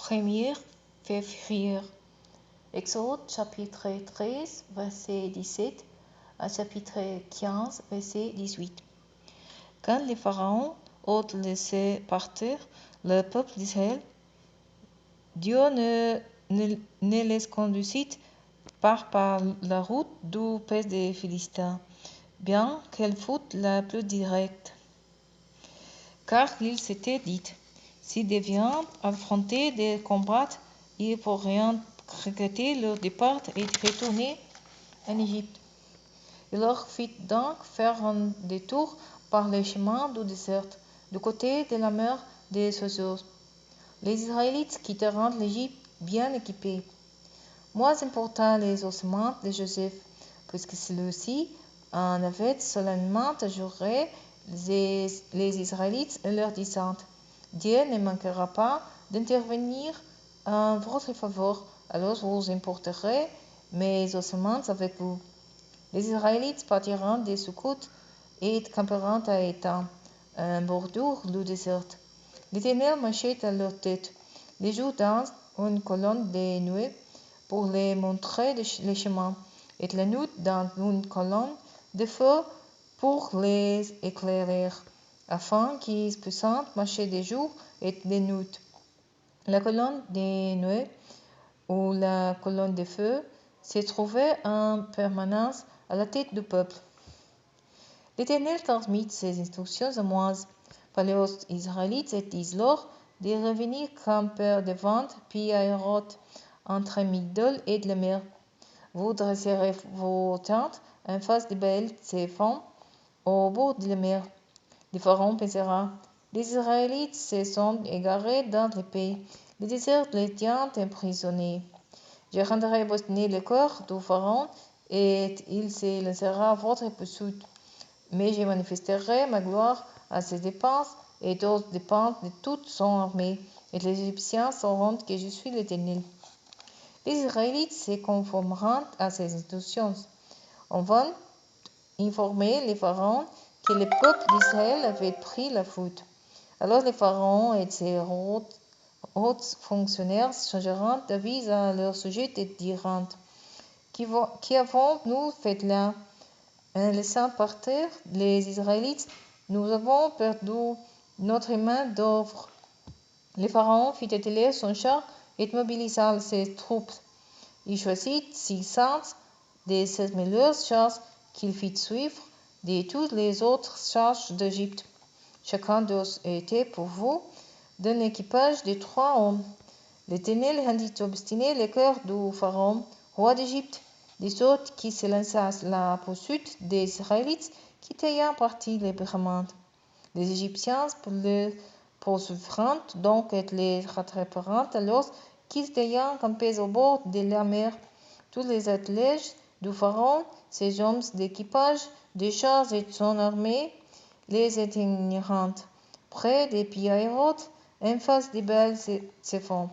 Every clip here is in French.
1er février. Exode chapitre 13, verset 17 à chapitre 15, verset 18. Quand les pharaons ont laissé partir le peuple d'Israël, Dieu ne les conduisit pas par la route du pays des Philistins, bien qu'elle fût la plus directe. Car il s'était dit, s'ils devaient affronter des combats, ils pourraient regretter leur départ et retourner en Égypte. Il leur fit donc faire un détour par le chemin du désert, du côté de la mer des oiseaux. Les Israélites quittèrent l'Égypte bien équipés. Moins important les ossements de Joseph, puisque celui-ci en avait solennellement juré les Israélites en leur disant, Dieu ne manquera pas d'intervenir en votre faveur, alors vous emporterez mes ossements avec vous. Les Israélites partirent de Sukkot et campèrent à Étam, en bordure du désert. L'Éternel marchait à leur tête, les jours dans une colonne de nuée pour les montrer le chemin, et la nuit dans une colonne de feu pour les éclairer, afin qu'ils puissent marcher de jour et de nuit. La colonne de nuée ou la colonne de feu se trouvait en permanence à la tête du peuple. L'Éternel transmit ses instructions à Moïse par les Israélites et dis-leur de revenir camper devant Pi-Hahiroth, entre Migdol et la mer. Vous dresserez vos tentes en face de Baal-Tsephon, au bord de la mer. Le pharaon pensera, les Israélites se sont égarés dans le pays, le désert les tient emprisonnés. Je rendrai obstiné le cœur du pharaon, et il se lancera à votre poursuite. Mais je manifesterai ma gloire à ses dépenses et aux dépenses de toute son armée, et les Égyptiens sauront que je suis l'Éternel. Les Israélites se conformeront à ces instructions. On va informer les pharaons que le peuple d'Israël avait pris la fuite. Alors les pharaons et ses hauts fonctionnaires changeront d'avis à leur sujet et diront, Qui avons-nous fait là? En laissant partir les Israélites, nous avons perdu notre main d'œuvre. Le pharaon fit atteler son char et mobilisa ses troupes. Il choisit 600 de ses meilleures chars qu'il fit suivre de toutes les autres chars d'Égypte. Chacun d'eux était pourvu d'un équipage de 3 hommes. L'Éternel rendit obstiné le cœur du pharaon, roi d'Égypte, de sorte qu'il se lança à la poursuite des Israélites qui étaient partis librement. Les Égyptiens le poursuivront donc et les rattraperont alors qu'ils étaient campés au bord de la mer. Tous les attelage du pharaon, ses hommes d'équipage, des chars et son armée, les éteigniront près de Pi-Hahiroth, en face de Baal-Tsephon.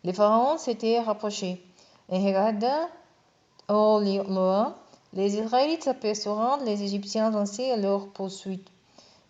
Le pharaon s'était rapproché, et regarda au loin, les Israélites aperçurent les Égyptiens lancés à leur poursuite.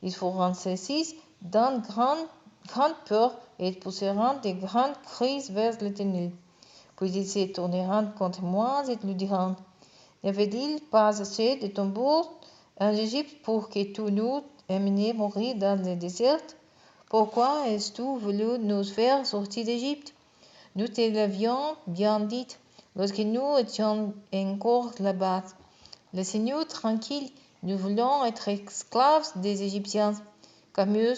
Ils furent saisis d'une grande peur et poussèrent de grands cris vers l'Éternel. Puis ils se tournèrent contre moi et lui dirent, N'avait-il pas assez de tombeaux en Égypte pour que tu nous amenes mourir dans le désert? Pourquoi as-tu voulu nous faire sortir d'Égypte? Nous te l'avions bien dit, lorsque nous étions encore là-bas. Laissez-nous tranquilles, nous voulons être esclaves des Égyptiens. Car mieux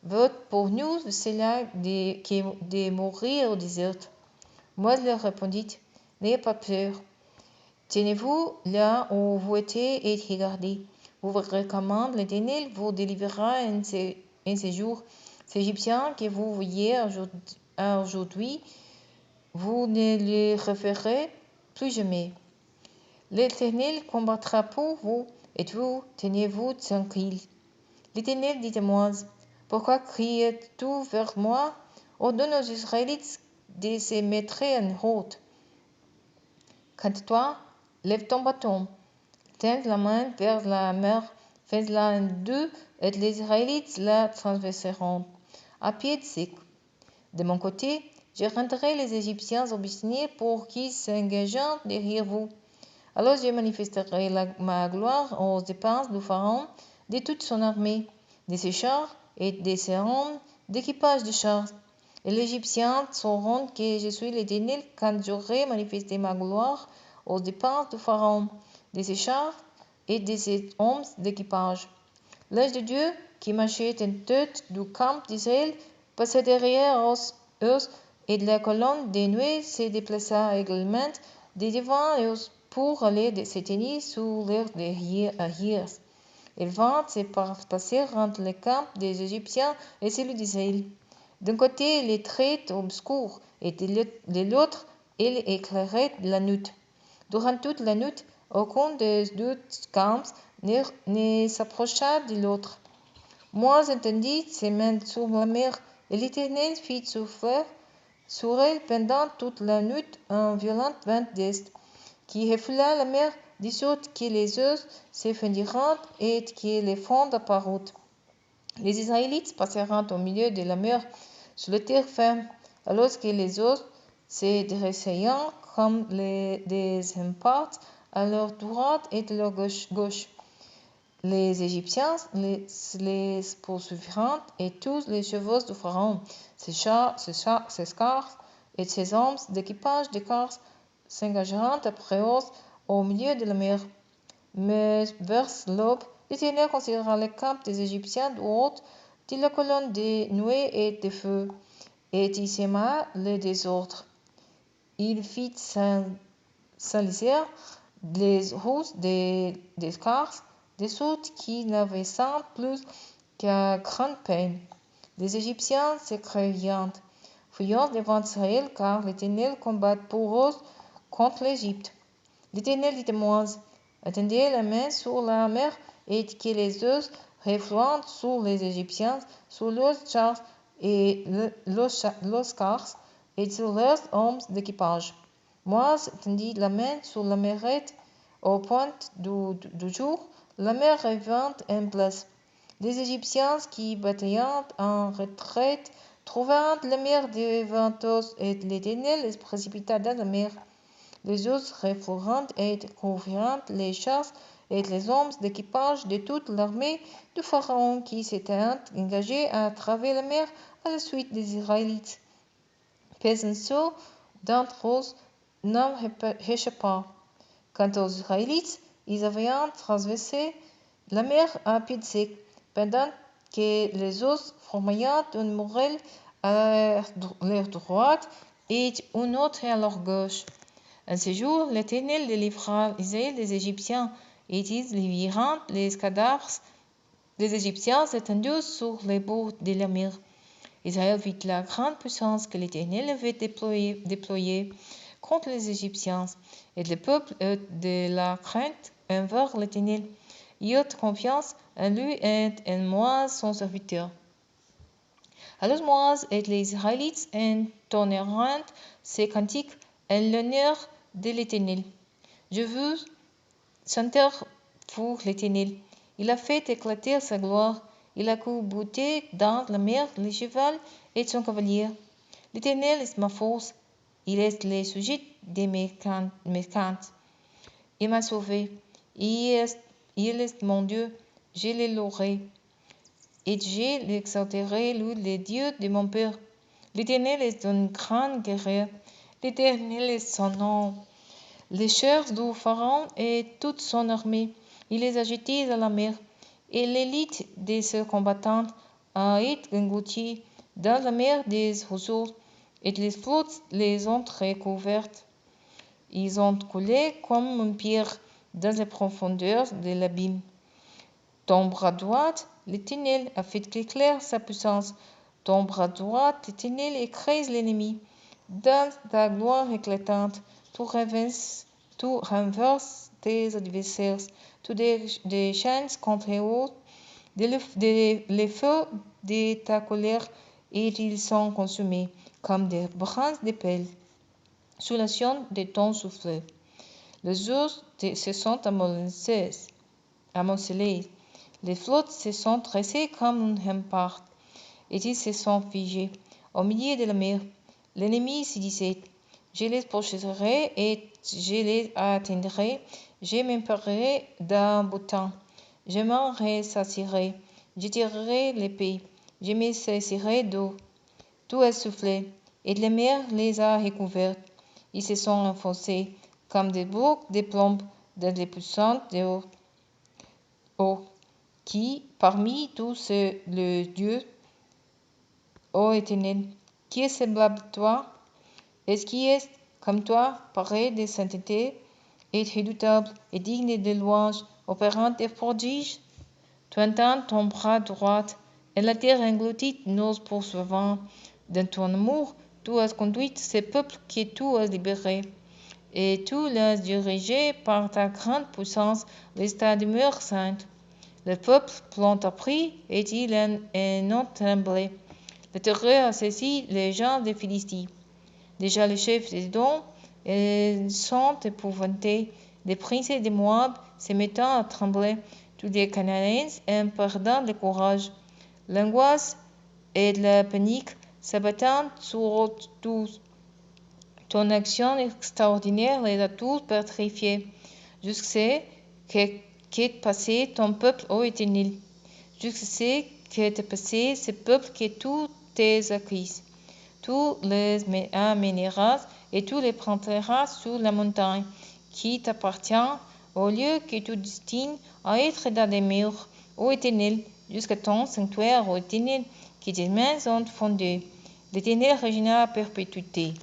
vaut pour nous cela que de mourir au désert. Moi leur répondit, N'ayez pas peur. Tenez-vous là où vous étiez et regardez. Vous verrez comment l'Éternel vous délivrera en ces jours. Ces Égyptiens que vous voyez aujourd'hui, vous ne les reverrez plus jamais. L'Éternel combattra pour vous, et vous tenez-vous tranquille. L'Éternel dit à Moïse, Pourquoi criez-tu vers moi? Ordonne aux Israélites de se mettre en route. Quant à toi, lève ton bâton, tends la main vers la mer, fais-la en deux, et les Israélites la traverseront à pied sec. De mon côté, je rendrai les Égyptiens obstinés pour qu'ils s'engagent derrière vous. Alors je manifesterai ma gloire aux dépenses du Pharaon, de toute son armée, de ses chars et de ses hommes d'équipage de chars. Et les Égyptiens sauront que je suis l'Éternel quand j'aurai manifesté ma gloire aux dépenses du Pharaon, de ses chars et de ses hommes d'équipage. L'ange de Dieu qui marchait en tête du camp d'Israël passa derrière eux et la colonne de nuée se déplaça également de devant eux pour aller se tenir sur leurs arrières. Il vint se passer entre le camp des Égyptiens et celui d'Israël. D'un côté, il est très obscur, et de l'autre, il éclairait la nuit. Durant toute la nuit, aucun des deux camps ne s'approcha de l'autre. Moi, j'entendis ses mains sur la mer, et l'Éternel fit souffler sur elle pendant toute la nuit un violent vent d'est, qui refoula la mer, de sorte que les eaux se fendirent et que les fonds apparurent. Les Israélites passèrent au milieu de la mer sur la terre ferme, alors que les eaux se dressaient comme des remparts à leur droite et à leur gauche. Les Égyptiens les poursuivirent et tous les chevaux du Pharaon, ses chars, ses cars et ses hommes d'équipage de cars s'engagèrent après eux au milieu de la mer. Mais vers l'aube, l'Éternel considéra le camp des Égyptiens du haut de la colonne de nuée et de feu, et y sema le désordre. Il fit salir les roues des cars, de sorte qu'ils n'avançaient plus qu'à grande peine. Les Égyptiens s'écrièrent: Fuyons devant Israël, car l'Éternel combat pour eux contre l'Égypte. L'Éternel dit à Moïse: Attendez la main sur la mer, et que les eaux refluent sur les Égyptiens, sur leurs chars et leurs cars, et sur leurs hommes d'équipage. Moïse tendit la main sur la mer, au point du jour, la mer revint en place. Les Égyptiens qui battaient en retraite trouvèrent la mer devant eux, et l'Éternel les précipita dans la mer. Les eaux refluèrent et couvrirent les chars et les hommes d'équipage de toute l'armée du Pharaon qui s'était engagée à travers la mer à la suite des Israélites. Personne d'entre eux n'en réchappa. Quant aux Israélites, ils avaient traversé la mer à pied sec, pendant que les eaux formaient une muraille à leur droite et une autre à leur gauche. En ce jour, l'Éternel délivra Israël des Égyptiens, et ils virent les cadavres des Égyptiens étendus sur les bords de la mer. Israël vit la grande puissance que l'Éternel avait déployée contre les Égyptiens, et le peuple eut de la crainte envers l'Éternel. Il eut confiance en lui et en Moïse son serviteur. Alors Moïse et les Israélites entonnèrent ces cantiques en l'honneur de l'Éternel. Je veux chanter pour l'Éternel. Il a fait éclater sa gloire. Il a culbuté dans la mer le cheval et son cavalier. L'Éternel est ma force. Il est le sujet de mes cantes. Il m'a sauvé. Il est mon Dieu. Je le louerai. Et je l'exalterai, lui, le Dieu de mon père. L'Éternel est un grand guerrier. L'Éternel est son nom. Les chars du Pharaon et toute son armée, il les a jetés à la mer, et l'élite de ses combattants a été engloutie dans la mer des roseaux, et les flottes les ont recouvertes. Ils ont coulé comme une pierre dans les profondeurs de l'abîme. Ton bras droit, l'Éternel, a fait éclairer sa puissance. Ton bras droit, l'Éternel, écrase l'ennemi. Dans ta gloire éclatante, tu renverses tes adversaires. Tu déchaînes contre eux les feux de ta colère, et ils sont consumés comme des brins de pelle sous l'action de ton souffle. Les eaux se sont amoncelées. Les flottes se sont dressées comme un rempart, et ils se sont figés. au milieu de la mer. L'ennemi se disait: je les pourchasserai et je les atteindrai, je m'emparerai d'un boutin, je m'en ressasserai, je tirerai l'épée, je me saisirai d'eau. Tout a soufflé, et la mer les a recouverts. Ils se sont enfoncés comme des boucs de plomb dans les puissantes eaux. Qui, parmi tous le Dieu, ô Éternel, qui est semblable à toi? Est-ce qui est comme toi, pareil de sainteté, et redoutable et digne de louange, opérant des prodiges? Tu entends ton bras droit, et la terre engloutit nos poursuivants. Dans ton amour, tu as conduit ces peuples que tu as libérés, et tu les dirigés par ta grande puissance vers ta demeure sainte. Le peuple l'ont appris, et ils en ont tremblé. La terreur a saisi les gens des Philistins. Déjà les chefs des dons sont épouvantés, les princes de Moab se mettant à trembler, tous les Cananéens en perdant le courage. L'angoisse et la panique s'abattant sur tous. Ton action extraordinaire les a tous pétrifiés. Jusqu'à qu'est passé ton peuple, ô Éternel. Jusqu'à qu'est passé ce peuple que tu t'es acquis. Tu les amèneras et tu les prendras sur la montagne qui t'appartient, au lieu que tu destines à être dans les murs, ô Éternel, jusqu'à ton sanctuaire, ô Éternel, que tes mains ont fondé. L'Éternel régnera à perpétuité.